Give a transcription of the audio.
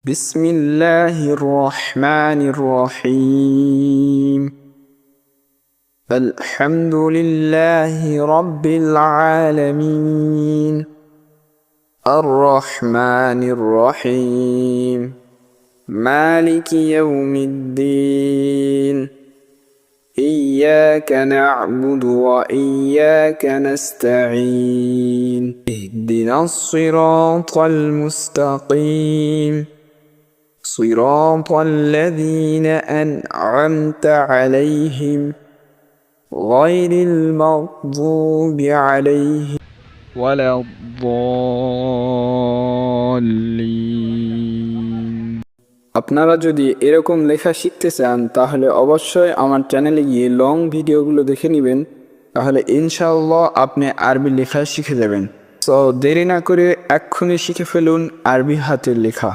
بسم الله الرحمن الرحيم الحمد لله رب العالمين الرحمن الرحيم مالك يوم الدين إياك نعبد وإياك نستعين اهدنا الصراط المستقيم صراط الذين أنعمت عليهم غير المغضوب عليهم ولا الضالين। আপনারা যদি এরকম লেখা শিখতে চান তাহলে অবশ্যই আমার চ্যানেলে গিয়ে লং ভিডিওগুলো দেখে নেবেন, তাহলে ইনশাআল্লাহ আপনি আরবি লেখা শিখে যাবেন। সো দেরি না করে এক্ষুনি শিখে ফেলুন আরবি হাতের লেখা।